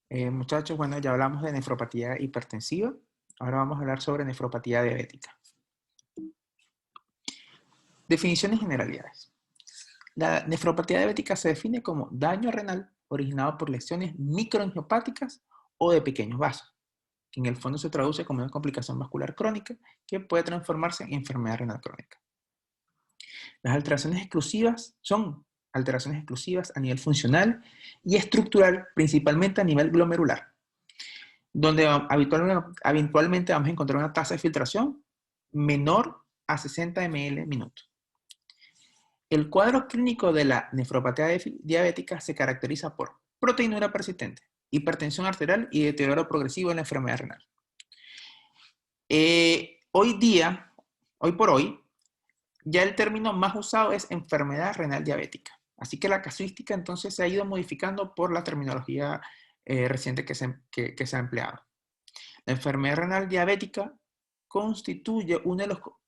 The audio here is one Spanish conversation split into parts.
Muchachos, bueno, ya hablamos de nefropatía hipertensiva. Ahora vamos a hablar sobre nefropatía diabética. Definiciones y generalidades. La nefropatía diabética se define como daño renal originado por lesiones microangiopáticas o de pequeños vasos, que en el fondo se traduce como una complicación vascular crónica que puede transformarse en enfermedad renal crónica. Las alteraciones exclusivas son alteraciones exclusivas a nivel funcional y estructural, principalmente a nivel glomerular, donde habitualmente vamos a encontrar una tasa de filtración menor a 60 ml minuto. El cuadro clínico de la nefropatía diabética se caracteriza por proteinura persistente, hipertensión arterial y deterioro progresivo en la enfermedad renal. Hoy por hoy, ya el término más usado es enfermedad renal diabética. Así que la casuística entonces se ha ido modificando por la terminología reciente que se ha empleado. La enfermedad renal diabética constituye una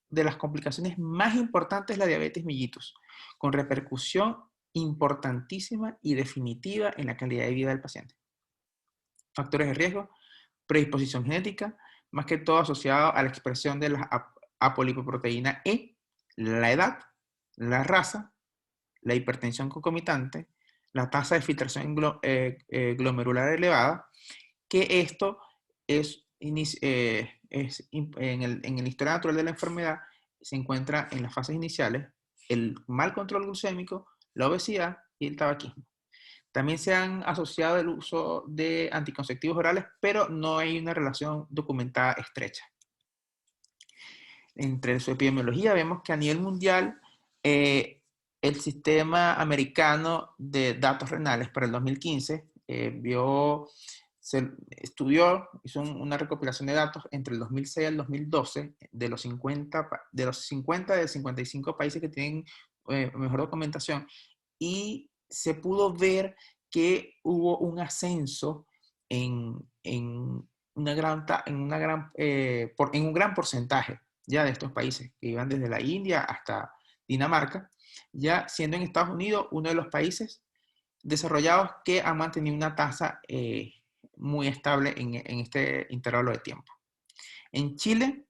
de las complicaciones más importantes de la diabetes mellitus, con repercusión importantísima y definitiva en la calidad de vida del paciente. Factores de riesgo: predisposición genética, más que todo asociado a la expresión de la apolipoproteína E, la edad, la raza, la hipertensión concomitante, la tasa de filtración glomerular elevada, que esto es en el historial natural de la enfermedad, se encuentra en las fases iniciales el mal control glucémico, la obesidad y el tabaquismo. También se han asociado el uso de anticonceptivos orales, pero no hay una relación documentada estrecha. Entre su epidemiología vemos que a nivel mundial el sistema americano de datos renales para el 2015 se estudió, hizo una recopilación de datos entre el 2006 y el 2012 de los 50 de 55 países que tienen mejor documentación, y se pudo ver que hubo un ascenso en un gran porcentaje ya de estos países, que iban desde la India hasta Dinamarca, ya siendo en Estados Unidos uno de los países desarrollados que han mantenido una tasa muy estable en este intervalo de tiempo. En Chile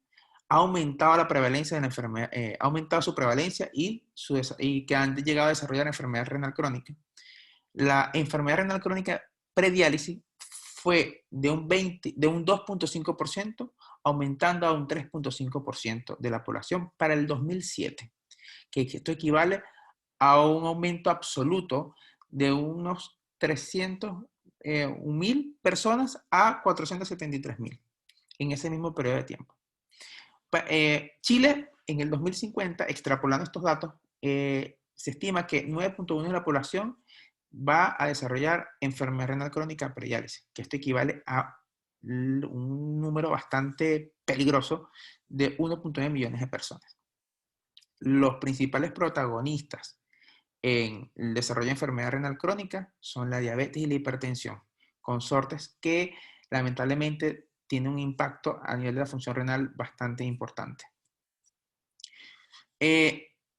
ha aumentado la prevalencia de la enfermedad, ha aumentado su prevalencia y que han llegado a desarrollar enfermedad renal crónica. La enfermedad renal crónica prediálisis fue de un 2.5%, aumentando a un 3.5% de la población para el 2007, que esto equivale a un aumento absoluto de unos 301.000 personas a 473.000 en ese mismo periodo de tiempo. Chile, en el 2050, extrapolando estos datos, se estima que 9.1% de la población va a desarrollar enfermedad renal crónica prediálisis, que esto equivale a un número bastante peligroso de 1.9 millones de personas. Los principales protagonistas en el desarrollo de enfermedad renal crónica son la diabetes y la hipertensión, consortes que lamentablemente tienen un impacto a nivel de la función renal bastante importante.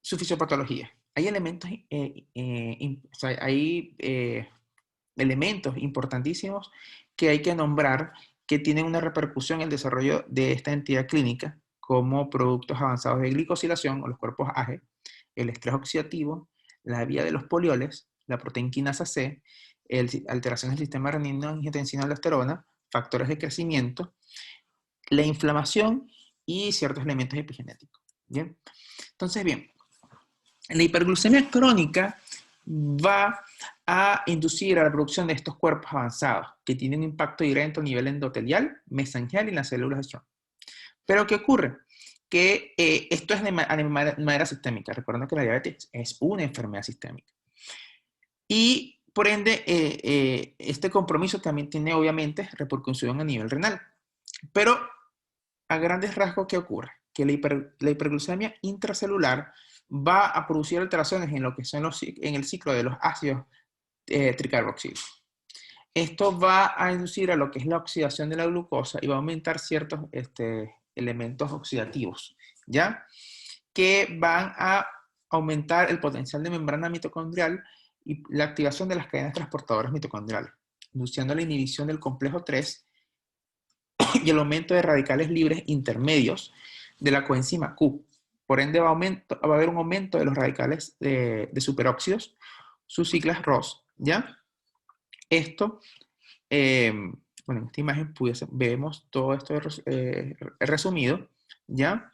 Su fisiopatología. Hay elementos importantísimos que hay que nombrar que tienen una repercusión en el desarrollo de esta entidad clínica, como productos avanzados de glicosilación o los cuerpos AGE, el estrés oxidativo, la vía de los polioles, la proteinquinasa C, alteraciones del sistema renina-angiotensina-aldosterona, factores de crecimiento, la inflamación y ciertos elementos epigenéticos. Bien, entonces, bien, la hiperglucemia crónica va a inducir a la producción de estos cuerpos avanzados que tienen un impacto directo a nivel endotelial, mesangial y en las células de Schwann. Pero ¿qué ocurre? Que esto es de manera sistémica. Recuerden que la diabetes es una enfermedad sistémica. Y por ende, este compromiso también tiene obviamente repercusión a nivel renal. Pero a grandes rasgos, ¿qué ocurre? Que la hiperglucemia intracelular va a producir alteraciones en lo que son en el ciclo de los ácidos tricarboxílicos. Esto va a inducir a lo que es la oxidación de la glucosa y va a aumentar ciertos elementos oxidativos, ¿ya? Que van a aumentar el potencial de membrana mitocondrial y la activación de las cadenas transportadoras mitocondriales. induciendo la inhibición del complejo 3 y el aumento de radicales libres intermedios de la coenzima Q. Por ende, va a haber un aumento de los radicales de superóxidos, sus siglas ROS, ¿ya? Esto, bueno, en esta imagen vemos todo esto resumido, ¿ya?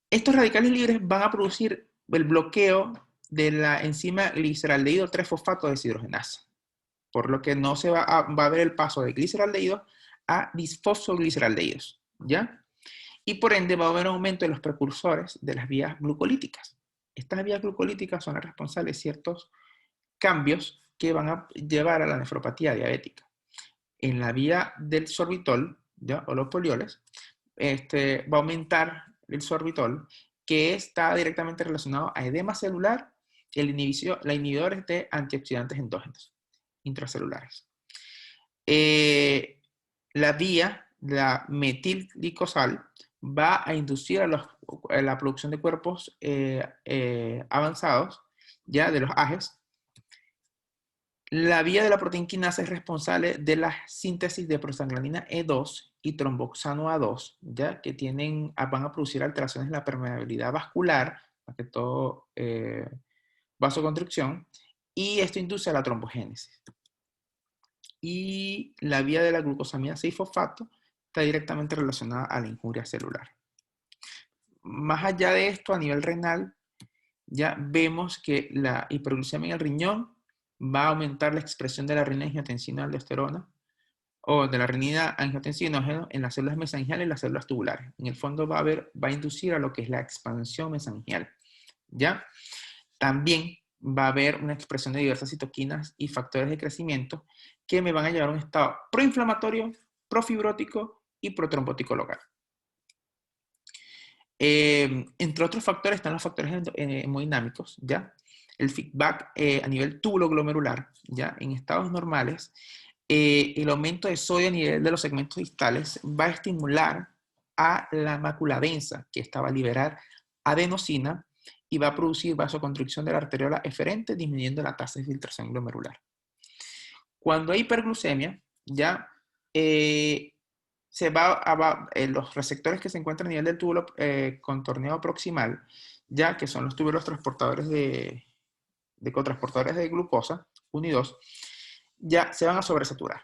Estos radicales libres van a producir el bloqueo de la enzima gliceraldehído 3-fosfato deshidrogenasa, por lo que no se va a ver el paso de gliceraldehídos a disfosfogliceraldehídos, ¿ya? Y por ende va a haber un aumento de los precursores de las vías glucolíticas. Estas vías glucolíticas son las responsables de ciertos cambios que van a llevar a la nefropatía diabética. En la vía del sorbitol, ¿ya? O los polioles, va a aumentar el sorbitol, que está directamente relacionado a edema celular y la inhibidores de antioxidantes endógenos intracelulares. La vía, la metilglicosal, va a inducir a la producción de cuerpos avanzados, ya de los AGEs. La vía de la proteinquinasa es responsable de la síntesis de prostaglandina E2 y tromboxano A2, ya que van a producir alteraciones en la permeabilidad vascular, más que todo vasoconstricción, y esto induce a la trombogénesis. Y la vía de la glucosamina 6-fosfato está directamente relacionada a la injuria celular. Más allá de esto, a nivel renal, ya vemos que la hiperglucemia en el riñón va a aumentar la expresión de la renina-angiotensina-aldosterona o de la renina-angiotensina en las células mesangiales y las células tubulares. En el fondo va a inducir a lo que es la expansión mesangial, ¿ya? También va a haber una expresión de diversas citoquinas y factores de crecimiento que me van a llevar a un estado proinflamatorio, profibrótico y protrombótico local. Entre otros factores están los factores hemodinámicos, ¿ya? El feedback a nivel túbulo-glomerular, ¿ya? En estados normales, el aumento de sodio a nivel de los segmentos distales va a estimular a la mácula densa, que esta va a liberar adenosina y va a producir vasoconstricción de la arteriola eferente, disminuyendo la tasa de filtración glomerular. Cuando hay hiperglucemia, ya los receptores que se encuentran a nivel del túbulo contorneado proximal, ya que son los túbulos transportadores cotransportadores de glucosa, 1 y 2, ya se van a sobresaturar.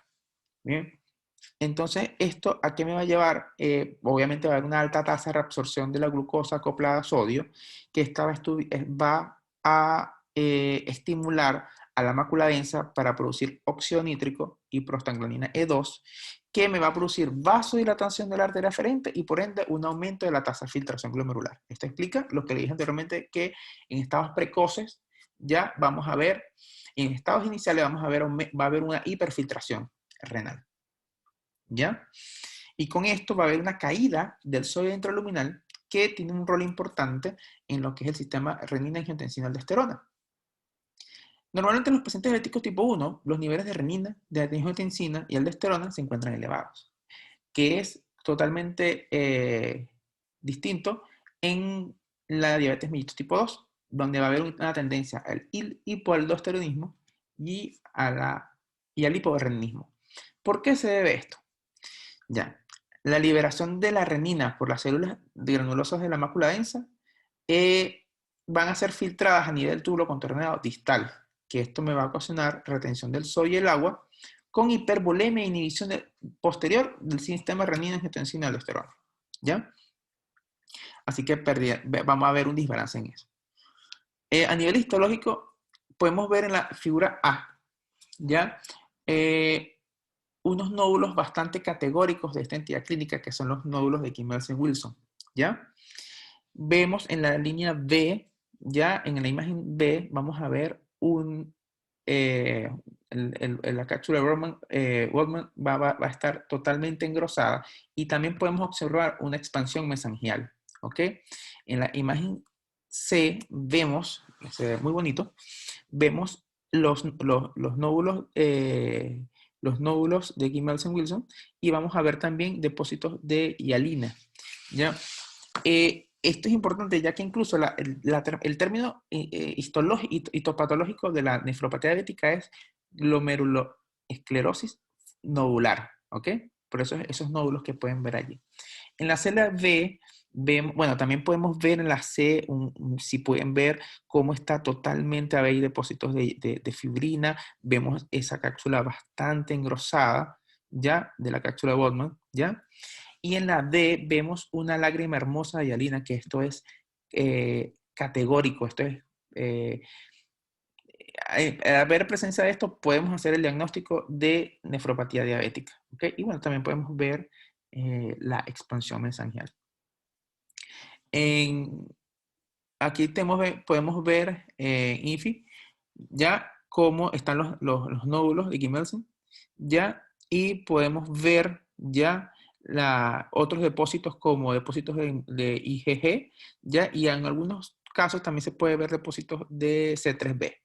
¿Bien? Entonces, ¿esto a qué me va a llevar? Obviamente va a haber una alta tasa de reabsorción de la glucosa acoplada a sodio, que esta va a estimular a la mácula densa para producir óxido nítrico y prostaglandina E2, que me va a producir vasodilatación de la arteria aferente y por ende un aumento de la tasa de filtración glomerular. Esto explica lo que le dije anteriormente, que en estados precoces ya vamos a ver, en estados iniciales va a haber una hiperfiltración renal. ¿Ya? Y con esto va a haber una caída del sodio intraluminal que tiene un rol importante en lo que es el sistema renina-angiotensina-aldosterona. Normalmente en los pacientes diabéticos tipo 1, los niveles de renina, de angiotensina y aldosterona se encuentran elevados, que es totalmente distinto en la diabetes mellitus tipo 2, donde va a haber una tendencia al hipoaldosteronismo y al hiporenismo. ¿Por qué se debe esto? Ya, la liberación de la renina por las células granulosas de la mácula densa van a ser filtradas a nivel del túbulo contorneado distal, que esto me va a ocasionar retención del sodio y el agua con hipervolemia e inhibición posterior del sistema renina-angiotensina-aldosterona. ¿Ya? Así que vamos a ver un desbalance en eso. A nivel histológico, podemos ver en la figura A, ¿ya? Unos nódulos bastante categóricos de esta entidad clínica, que son los nódulos de Kimmel-Wilson, ¿ya? Vemos en la línea B, ya en la imagen B, vamos a ver la cápsula Waldman va a estar totalmente engrosada y también podemos observar una expansión mesangial, ¿ok? En la imagen C vemos, se ve muy bonito, vemos los nódulos de Kimmel-Wilson y vamos a ver también depósitos de hialina, ¿ya? Esto es importante ya que incluso el término histopatológico de la nefropatía diabética es glomeruloesclerosis nodular, ¿ok? Por eso esos nódulos que pueden ver allí. En la celda B, vemos, bueno, también podemos ver en la C, si pueden ver cómo está totalmente, hay depósitos de fibrina, vemos esa cápsula bastante engrosada, ¿ya? De la cápsula de Bowman, ¿ya? Y en la D vemos una lágrima hermosa de hialina, que esto es categórico, esto es... al ver presencia de esto, podemos hacer el diagnóstico de nefropatía diabética, ¿ok? Y bueno, también podemos ver la expansión mesangial. Aquí podemos ver INFI, ya cómo están los nódulos de Kimelsen, ya, y podemos ver ya otros depósitos como depósitos de IgG, ya, y en algunos casos también se puede ver depósitos de C3b.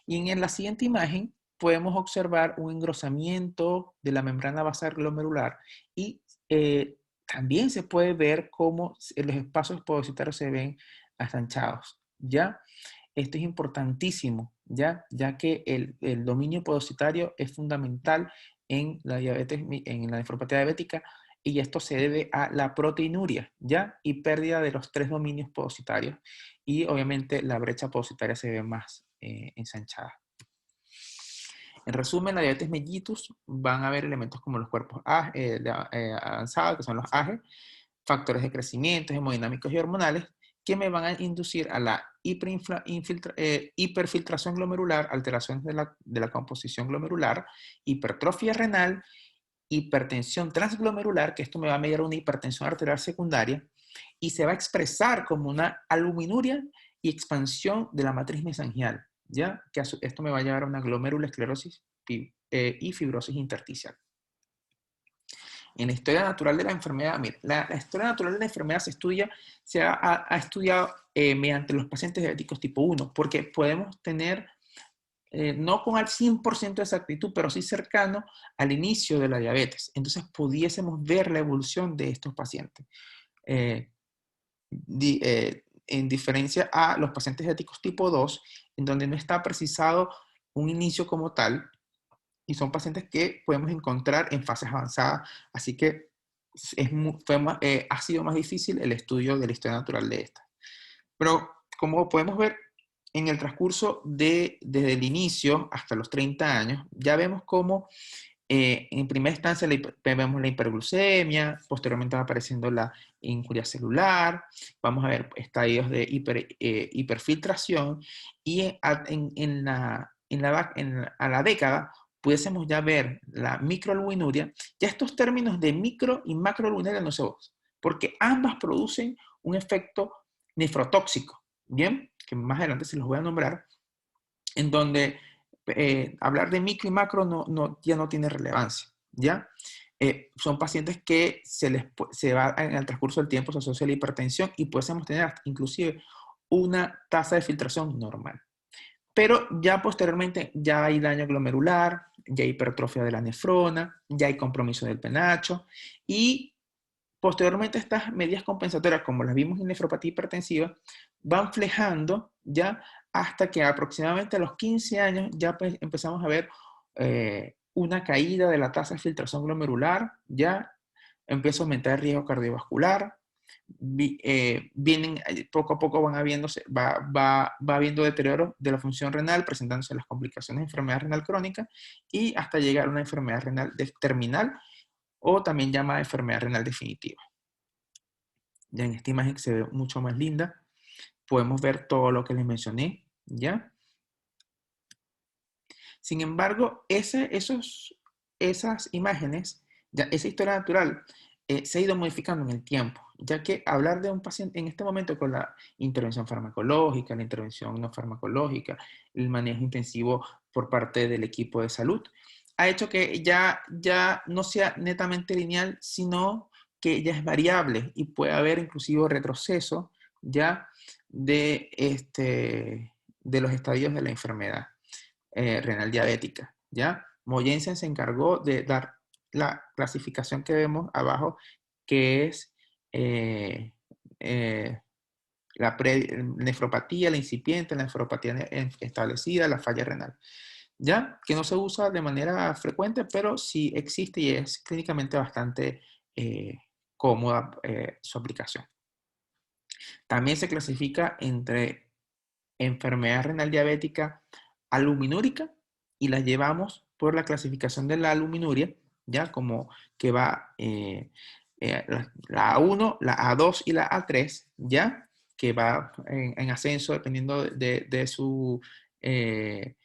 Y en la siguiente imagen podemos observar un engrosamiento de la membrana basal glomerular y también se puede ver cómo los espacios podocitarios se ven asanchados, ¿ya? Esto es importantísimo, ya que el dominio podocitario es fundamental en la diabetes, en la nefropatía diabética, y esto se debe a la proteinuria, ¿ya? Y pérdida de los 3 dominios podocitarios, y obviamente la brecha podocitaria se ve más ensanchada. En resumen, la diabetes mellitus van a haber elementos como los cuerpos avanzados, que son los AGE, factores de crecimiento, hemodinámicos y hormonales, que me van a inducir a la hiperfiltración glomerular, alteraciones de la composición glomerular, hipertrofia renal, hipertensión transglomerular, que esto me va a mediar una hipertensión arterial secundaria, y se va a expresar como una albuminuria y expansión de la matriz mesangial, ¿ya? Que esto me va a llevar a una glomerulosclerosis y fibrosis intersticial. En la historia natural de la enfermedad, mira, la historia natural de la enfermedad se ha estudiado mediante los pacientes diabéticos tipo 1, porque podemos tener, no con al 100% de exactitud, pero sí cercano al inicio de la diabetes. Entonces pudiésemos ver la evolución de estos pacientes. En diferencia a los pacientes diabéticos tipo 2, en donde no está precisado un inicio como tal, y son pacientes que podemos encontrar en fases avanzadas, así que ha sido más difícil el estudio de la historia natural de esta. Pero como podemos ver, en el transcurso desde el inicio hasta los 30 años, ya vemos cómo en primera instancia vemos la hiperglucemia, posteriormente va apareciendo la injuria celular, vamos a ver estadios de hiperfiltración, y a la década pudiésemos ya ver la microalbuminuria. Ya estos términos de micro y macroalbuminuria no se usan, porque ambas producen un efecto nefrotóxico, ¿bien? Que más adelante se los voy a nombrar, en donde hablar de micro y macro ya no tiene relevancia, ¿ya? Son pacientes que se va en el transcurso del tiempo, se asocia a la hipertensión y podemos tener inclusive una tasa de filtración normal. Pero ya posteriormente ya hay daño glomerular, ya hay hipertrofia de la nefrona, ya hay compromiso del penacho, y posteriormente estas medidas compensatorias, como las vimos en nefropatía hipertensiva, van flejando ya hasta que aproximadamente a los 15 años ya pues empezamos a ver una caída de la tasa de filtración glomerular, ya empieza a aumentar el riesgo cardiovascular, poco a poco va habiendo deterioro de la función renal, presentándose las complicaciones de enfermedad renal crónica y hasta llegar a una enfermedad renal terminal, o también llamada enfermedad renal definitiva. Ya en esta imagen se ve mucho más linda. Podemos ver todo lo que les mencioné, ¿ya? Sin embargo, esas imágenes, ya, esa historia natural, se ha ido modificando en el tiempo, ya que hablar de un paciente en este momento con la intervención farmacológica, la intervención no farmacológica, el manejo intensivo por parte del equipo de salud, ha hecho que ya no sea netamente lineal, sino que ya es variable y puede haber inclusive retroceso ya de los estadios de la enfermedad renal diabética, ¿ya? Mogensen se encargó de dar la clasificación que vemos abajo, que es la nefropatía, la incipiente, la nefropatía establecida, la falla renal. ¿ya? Que no se usa de manera frecuente, pero sí existe y es clínicamente bastante cómoda su aplicación. También se clasifica entre enfermedad renal diabética aluminúrica y las llevamos por la clasificación de la aluminuria, ya como que va la A1, la A2 y la A3, ya que va en ascenso dependiendo de su eh,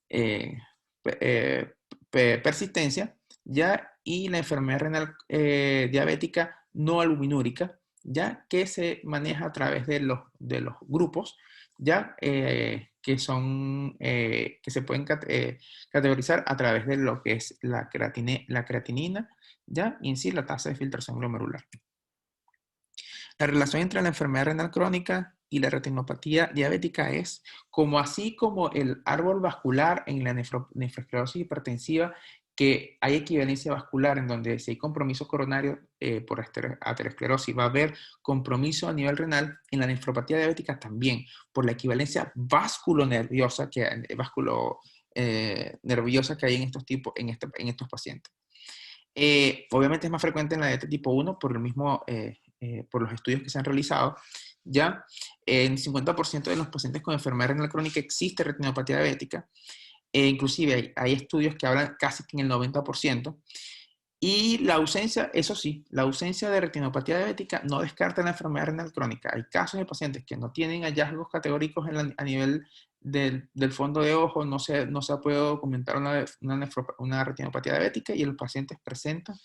eh, persistencia, ya, y la enfermedad renal diabética no aluminúrica, ya que se maneja a través de los grupos, ya que son, que se pueden categorizar a través de lo que es la creatinina, ya, y en sí la tasa de filtración glomerular. La relación entre la enfermedad renal crónica y la retinopatía diabética es como así como el árbol vascular en la nefroesclerosis hipertensiva, que hay equivalencia vascular en donde si hay compromiso coronario por aterosclerosis va a haber compromiso a nivel renal, en la nefropatía diabética también, por la equivalencia vasculonerviosa nerviosa que hay en estos tipos, en estos pacientes. Obviamente es más frecuente en la diabetes tipo 1 por el mismo, por los estudios que se han realizado. Ya en 50% de los pacientes con enfermedad renal crónica existe retinopatía diabética. Inclusive hay estudios que hablan casi que en el 90%. Y la ausencia, eso sí, la ausencia de retinopatía diabética no descarta la enfermedad renal crónica. Hay casos de pacientes que no tienen hallazgos categóricos a nivel del fondo de ojo, no se ha podido documentar una retinopatía diabética y los pacientes presentan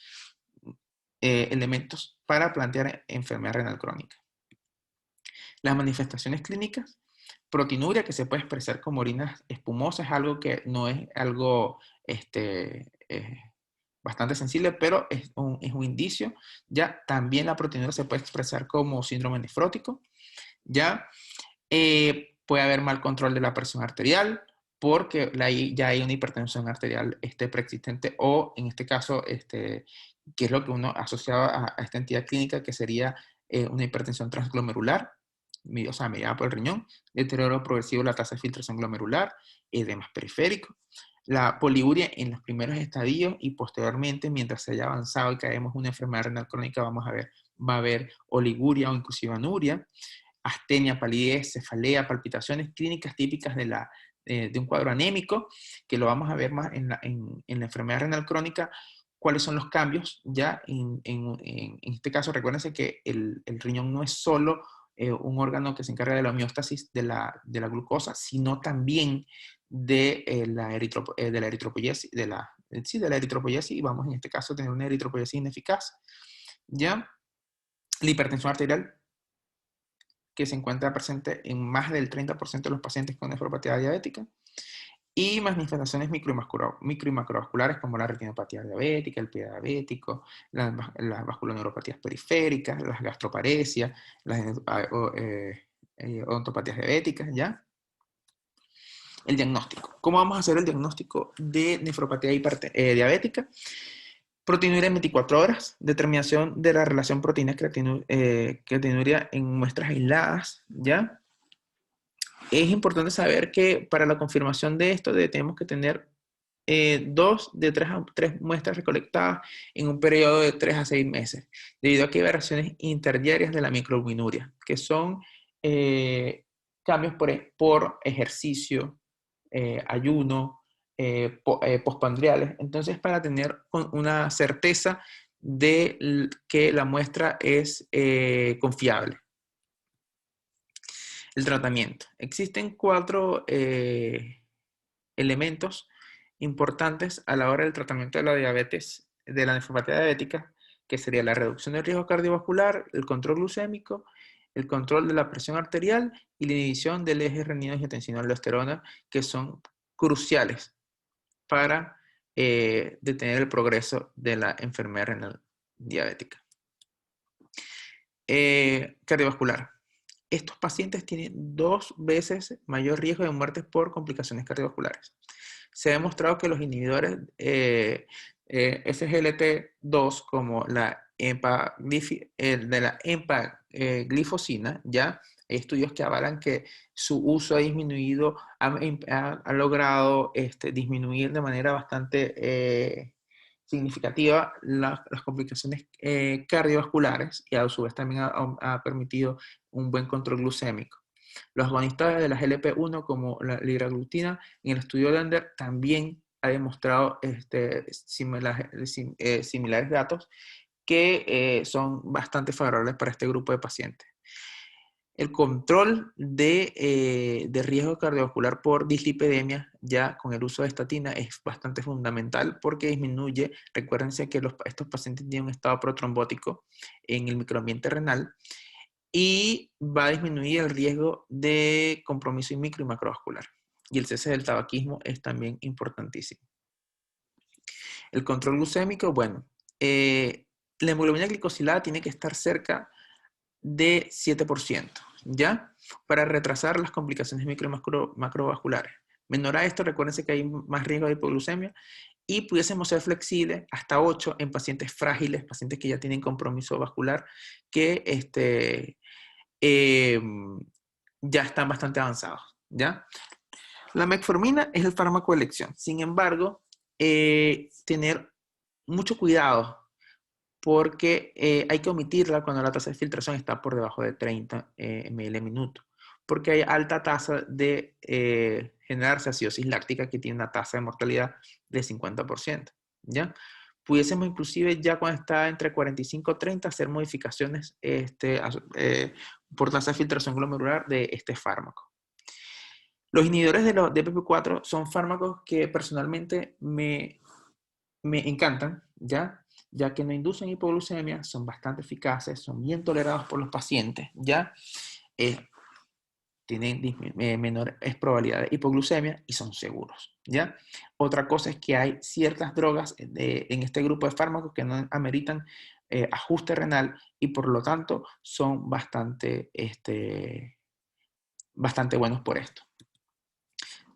elementos para plantear enfermedad renal crónica. Las manifestaciones clínicas, proteinuria que se puede expresar como orinas espumosas, es algo que no es algo bastante sensible, pero es un indicio. Ya también la proteinuria se puede expresar como síndrome nefrótico. Ya puede haber mal control de la presión arterial porque ya hay una hipertensión arterial preexistente o en este caso, que es lo que uno asociaba a esta entidad clínica, que sería una hipertensión transglomerular, o sea, mediada por el riñón, deterioro progresivo de la tasa de filtración glomerular, edemas periférico, la poliuria en los primeros estadios y posteriormente, mientras se haya avanzado y caemos en una enfermedad renal crónica, va a haber oliguria o inclusive anuria, astenia, palidez, cefalea, palpitaciones clínicas típicas de un cuadro anémico, que lo vamos a ver más en la enfermedad renal crónica. ¿Cuáles son los cambios? Ya en este caso, recuérdense que el riñón no es solo un órgano que se encarga de la homeostasis de la glucosa, sino también de la eritropoyesis, de la eritropoyesis, y vamos en este caso a tener una eritropoyesis ineficaz. ¿Ya? La hipertensión arterial, que se encuentra presente en más del 30% de los pacientes con nefropatía diabética, y manifestaciones micro y macrovasculares como la retinopatía diabética, el pie diabético, las vasculoneuropatías periféricas, las gastroparesias, las odontopatías diabéticas, ¿ya? El diagnóstico. ¿Cómo vamos a hacer el diagnóstico de nefropatía diabética? Proteinuria en 24 horas, determinación de la relación proteína-creatinuria en muestras aisladas, ¿ya? Es importante saber que para la confirmación de esto tenemos que tener 2 de 3 muestras recolectadas en un periodo de 3 a 6 meses, debido a que hay variaciones interdiarias de la microalbuminuria, que son cambios por ejercicio, ayuno, postprandiales. Entonces, para tener una certeza de que la muestra es confiable. El tratamiento. Existen 4 elementos importantes a la hora del tratamiento de la diabetes, de la nefropatía diabética, que sería la reducción del riesgo cardiovascular, el control glucémico, el control de la presión arterial y la inhibición del eje renina-angiotensina-aldosterona, que son cruciales para detener el progreso de la enfermedad renal diabética. Cardiovascular. Estos pacientes tienen 2 veces mayor riesgo de muerte por complicaciones cardiovasculares. Se ha demostrado que los inhibidores SGLT2 como la empaglifosina, ya Hay estudios que avalan que su uso ha disminuido, ha logrado disminuir de manera bastante significativa las complicaciones cardiovasculares y a su vez también ha permitido un buen control glucémico. Los agonistas de las GLP-1 como la liraglutida en el estudio Lender también ha demostrado similares datos que son bastante favorables para este grupo de pacientes. El control de riesgo cardiovascular por dislipidemia ya con el uso de estatina es bastante fundamental porque disminuye, recuérdense que estos pacientes tienen un estado protrombótico en el microambiente renal y va a disminuir el riesgo de compromiso micro y macrovascular. Y el cese del tabaquismo es también importantísimo. El control glucémico, bueno, la hemoglobina glicosilada tiene que estar cerca de 7%, ¿ya? Para retrasar las complicaciones micro y macrovasculares. Menor a esto, recuérdense que hay más riesgo de hipoglucemia y pudiésemos ser flexibles hasta 8 en pacientes frágiles, pacientes que ya tienen compromiso vascular, que ya están bastante avanzados, ¿ya? La metformina es el fármaco de elección. Sin embargo, tener mucho cuidado porque hay que omitirla cuando la tasa de filtración está por debajo de 30 ml al minuto, porque hay alta tasa de generarse acidosis láctica que tiene una tasa de mortalidad de 50%, ¿ya? Pudiésemos inclusive ya cuando está entre 45 y 30 hacer modificaciones por tasa de filtración glomerular de este fármaco. Los inhibidores de los DPP-4 son fármacos que personalmente me encantan, ya que no inducen hipoglucemia, son bastante eficaces, son bien tolerados por los pacientes, ¿ya? Tienen menores probabilidades de hipoglucemia y son seguros, ¿ya? Otra cosa es que hay ciertas drogas en este grupo de fármacos que no ameritan ajuste renal y por lo tanto son bastante buenos por esto.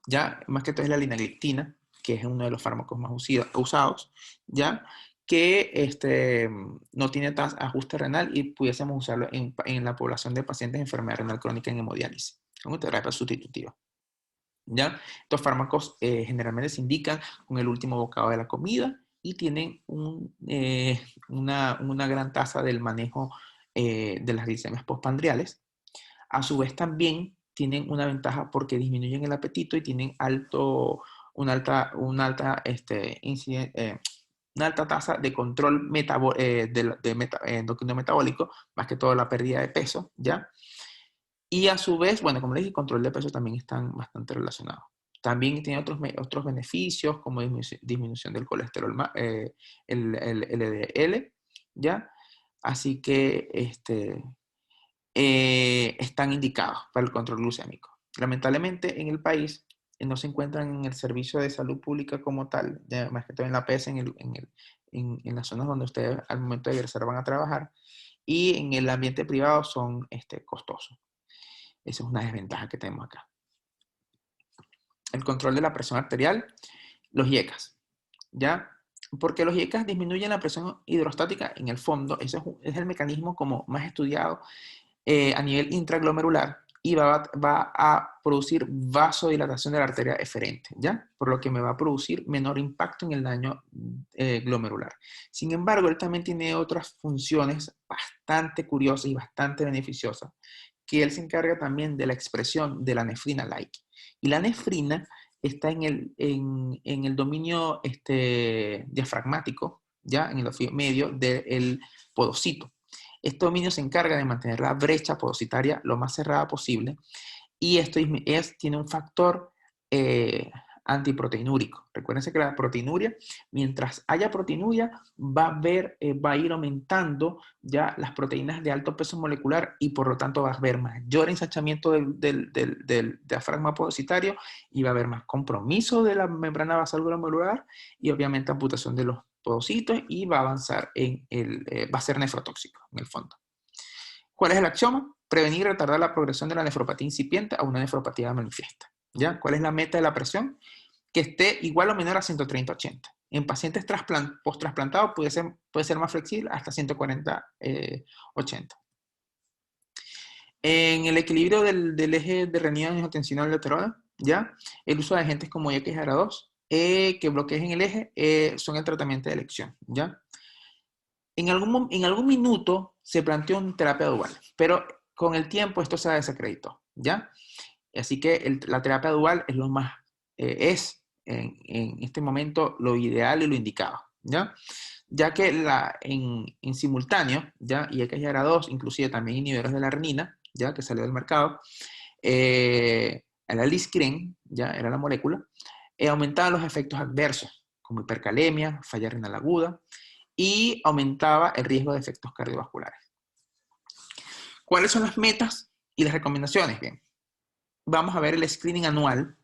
Ya, más que todo es la linagliptina, que es uno de los fármacos más usados, ya, que no tiene ajuste renal y pudiésemos usarlo en la población de pacientes de enfermedad renal crónica en hemodiálisis, como terapia sustitutiva. ¿Ya? Estos fármacos generalmente se indican con el último bocado de la comida y tienen una gran tasa del manejo de las glicemias postprandiales. A su vez también tienen una ventaja porque disminuyen el apetito y tienen una alta tasa de control endocrino metabólico, más que todo la pérdida de peso, ¿ya? Y a su vez, bueno, como les dije, el control de peso también están bastante relacionados. También tiene otros beneficios como disminución del colesterol, el LDL, ¿ya? Así que están indicados para el control glucémico. Lamentablemente en el país no se encuentran en el servicio de salud pública como tal, ya más que todo en la APS, en las zonas donde ustedes al momento de egresar van a trabajar, y en el ambiente privado son costosos. Esa es una desventaja que tenemos acá. El control de la presión arterial, los IECAS, ¿ya? Porque los IECAS disminuyen la presión hidrostática en el fondo, ese es el mecanismo como más estudiado a nivel intraglomerular y va a producir vasodilatación de la arteria eferente, ¿ya? Por lo que me va a producir menor impacto en el daño glomerular. Sin embargo, él también tiene otras funciones bastante curiosas y bastante beneficiosas, que él se encarga también de la expresión de la nefrina-like. Y la nefrina está en el dominio diafragmático, ¿ya? En el medio del podocito. Este dominio se encarga de mantener la brecha podocitaria lo más cerrada posible y esto tiene un factor antiproteinúrico. Recuérdense que la proteinuria, mientras haya proteinuria, va a ir aumentando ya las proteínas de alto peso molecular y por lo tanto va a haber mayor ensanchamiento del diafragma podocitario y va a haber más compromiso de la membrana basal glomerular y obviamente amputación de los podocitos y va a avanzar va a ser nefrotóxico en el fondo. ¿Cuál es el axioma? Prevenir y retardar la progresión de la nefropatía incipiente a una nefropatía manifiesta. ¿Ya? ¿Cuál es la meta de la presión? Que esté igual o menor a 130/80. En pacientes post-trasplantados puede ser más flexible hasta 140/80. En el equilibrio del eje de renina-angiotensina-aldosterona, ¿ya? El uso de agentes como YXR2 que bloqueen el eje son el tratamiento de elección, ¿ya? En algún minuto se planteó una terapia dual, pero con el tiempo esto se desacreditó, ¿ya? Así que la terapia dual es lo más, es en este momento lo ideal y lo indicado, ¿ya? Ya que en simultáneo, ¿ya? Y YXR2, inclusive también inhibidores de la renina, ¿ya? Que salió del mercado, el aliscren, ¿ya? Era la molécula, aumentaba los efectos adversos, como hipercalemia, falla renal aguda, y aumentaba el riesgo de efectos cardiovasculares. ¿Cuáles son las metas y las recomendaciones? Bien, vamos a ver el screening anual.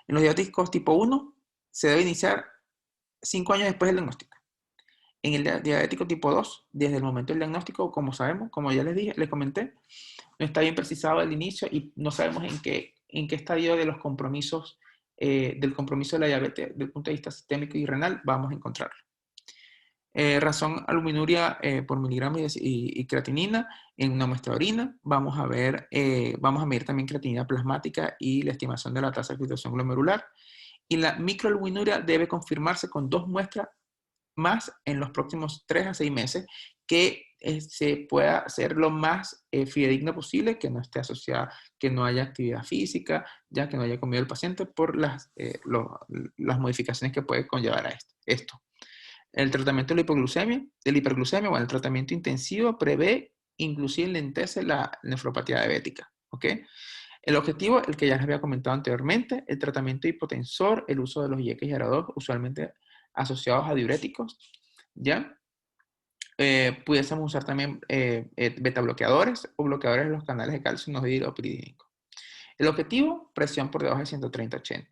En los diabéticos tipo 1 se debe iniciar 5 años después del diagnóstico. En el diabético tipo 2, desde el momento del diagnóstico, como sabemos, como ya les dije, les comenté, no está bien precisado el inicio y no sabemos en qué estadio de los compromisos, del compromiso de la diabetes, desde el punto de vista sistémico y renal, vamos a encontrarlo. Razón albuminuria por miligramo y creatinina en una muestra de orina. Vamos a medir también creatinina plasmática y la estimación de la tasa de filtración glomerular. Y la microalbuminuria debe confirmarse con 2 muestras más en los próximos 3 a 6 meses, que se pueda hacer lo más fidedigna posible, que no esté asociada, que no haya actividad física, ya que no haya comido el paciente por las modificaciones que puede conllevar a esto. El tratamiento de la hiperglucemia, bueno, el tratamiento intensivo prevé, inclusive lentece la nefropatía diabética, ¿ok? El objetivo, el que ya les había comentado anteriormente, el tratamiento hipotensor, el uso de los YXR2, usualmente asociados a diuréticos, ¿ya? Pudiésemos usar también beta bloqueadores o bloqueadores de los canales de calcio no hidropiridínico. El objetivo, presión por debajo de 130-80.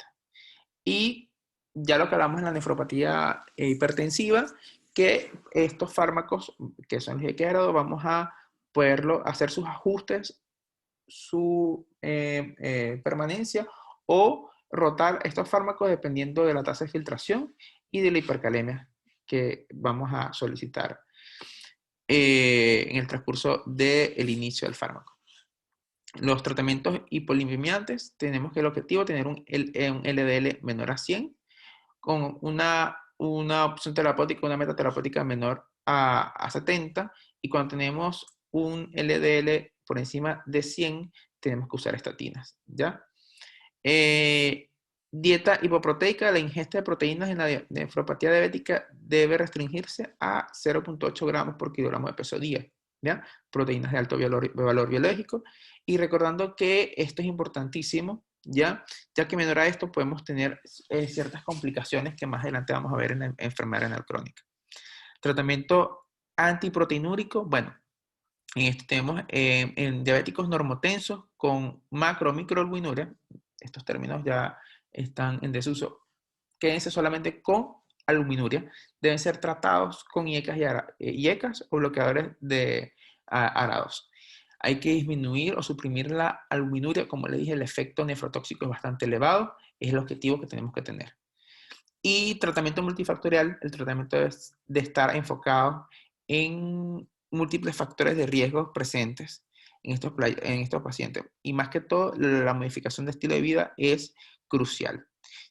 Y ya lo que hablamos en la nefropatía hipertensiva, que estos fármacos, que son los YXR2, vamos a poderlo hacer sus ajustes, su permanencia o rotar estos fármacos dependiendo de la tasa de filtración y de la hipercalemia que vamos a solicitar en el transcurso del inicio del fármaco. Los tratamientos hipolipemiantes, tenemos que el objetivo es tener un LDL menor a 100 con una opción terapéutica, una meta terapéutica menor a 70, y cuando tenemos un LDL por encima de 100, tenemos que usar estatinas, ¿ya? Dieta hipoproteica, la ingesta de proteínas en la nefropatía diabética debe restringirse a 0,8 gramos por kilogramo de peso día, ¿ya? Proteínas de alto valor biológico. Y recordando que esto es importantísimo, ¿ya? Ya que menor a esto podemos tener ciertas complicaciones que más adelante vamos a ver en la enfermedad renal crónica. Tratamiento antiproteinúrico, bueno, en este tenemos en diabéticos normotensos con macro o microalbuminuria, estos términos ya están en desuso, quédense solamente con albuminuria, deben ser tratados con IECAS o bloqueadores de ARA2. Hay que disminuir o suprimir la albuminuria, como le dije, el efecto nefrotóxico es bastante elevado, es el objetivo que tenemos que tener. Y tratamiento multifactorial, el tratamiento de estar enfocado en múltiples factores de riesgo presentes en estos pacientes. Y más que todo, la modificación de estilo de vida es crucial.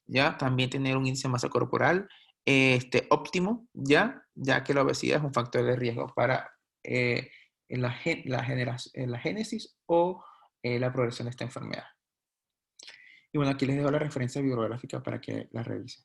¿Ya? También tener un índice de masa corporal óptimo, ya que la obesidad es un factor de riesgo para la génesis o la progresión de esta enfermedad. Y bueno, aquí les dejo la referencia bibliográfica para que la revisen.